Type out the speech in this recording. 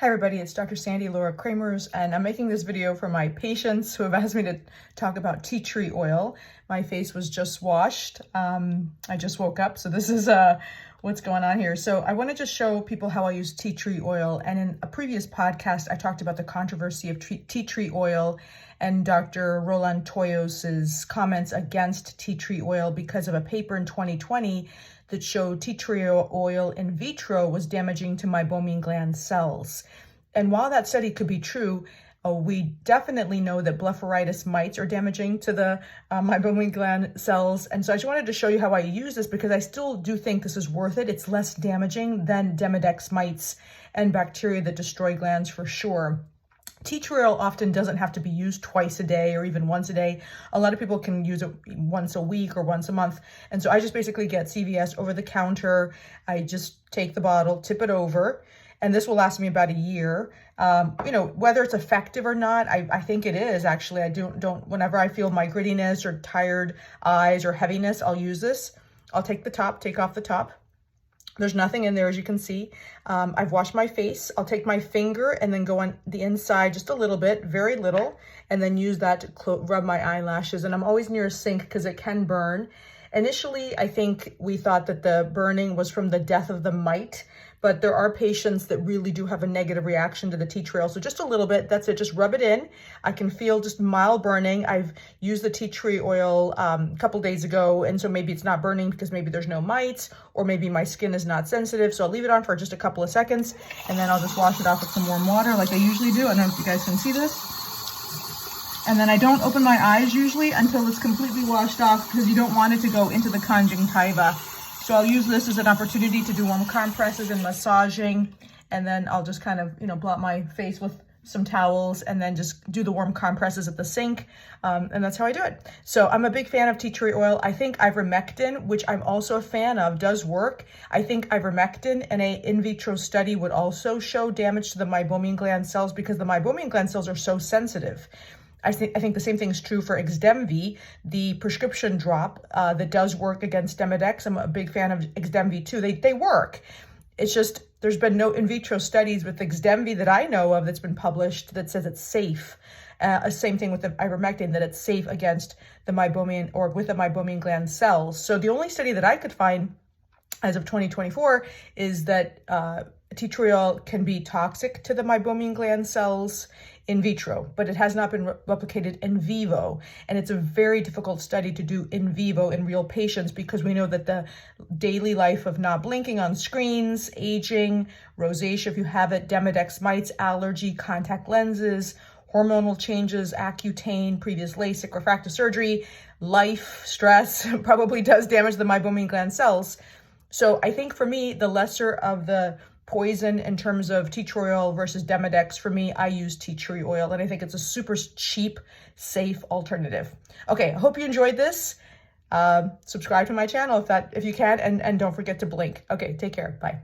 Hi everybody, it's Dr. Sandy Laura Cremers, and I'm making this video for my patients who have asked me to talk about tea tree oil. My face was just washed. I just woke up, so this is what's going on here. So I want to just show people how I use tea tree oil. And in a previous podcast, I talked about the controversy of tea tree oil and Dr. Roland Toyos's comments against tea tree oil because of a paper in 2020 that showed tea tree oil in vitro was damaging to meibomian gland cells. And while that study could be true, we definitely know that blepharitis mites are damaging to the meibomian gland cells. And so I just wanted to show you how I use this because I still do think this is worth it. It's less damaging than Demodex mites and bacteria that destroy glands for sure. Tea tree oil often doesn't have to be used twice a day or even once a day. A lot of people can use it once a week or once a month. And so I just basically get CVS over the counter. I just take the bottle, tip it over, and this will last me about a year. Whether it's effective or not, I think it is actually. I don't, whenever I feel my grittiness or tired eyes or heaviness, I'll use this. I'll take off the top. There's nothing in there, as you can see. I've washed my face. I'll take my finger and then go on the inside just a little bit, very little, and then use that to rub my eyelashes. And I'm always near a sink because it can burn. Initially, I think we thought that the burning was from the death of the mite, but there are patients that really do have a negative reaction to the tea tree oil. So just a little bit, that's it, just rub it in. I can feel just mild burning. I've used the tea tree oil a couple days ago, and so maybe it's not burning because maybe there's no mites, or maybe my skin is not sensitive. So I'll leave it on for just a couple of seconds, and then I'll just wash it off with some warm water like I usually do. I don't know if you guys can see this. And then I don't open my eyes usually until it's completely washed off because you don't want it to go into the conjunctiva. So I'll use this as an opportunity to do warm compresses and massaging. And then I'll just kind of, blot my face with some towels and then just do the warm compresses at the sink. And that's how I do it. So I'm a big fan of tea tree oil. I think ivermectin, which I'm also a fan of, does work. I think ivermectin in an in vitro study would also show damage to the meibomian gland cells because the meibomian gland cells are so sensitive. I think the same thing is true for Xdemvy, the prescription drop that does work against Demodex. I'm a big fan of Xdemvy too. They work. It's just there's been no in vitro studies with Xdemvy that I know of that's been published that says it's safe. Same thing with the ivermectin, that it's safe against the meibomian or with the meibomian gland cells. So the only study that I could find as of 2024 is that tea tree oil can be toxic to the meibomian gland cells in vitro, but it has not been replicated in vivo. And it's a very difficult study to do in vivo in real patients because we know that the daily life of not blinking on screens, aging, rosacea if you have it, Demodex mites, allergy, contact lenses, hormonal changes, Accutane, previous LASIK, refractive surgery, life, stress probably does damage the meibomian gland cells. So I think for me, the lesser of the poison in terms of tea tree oil versus Demodex, for me, I use tea tree oil, and I think it's a super cheap, safe alternative. Okay, I hope you enjoyed this. Subscribe to my channel if you can, and don't forget to blink. Okay, take care. Bye.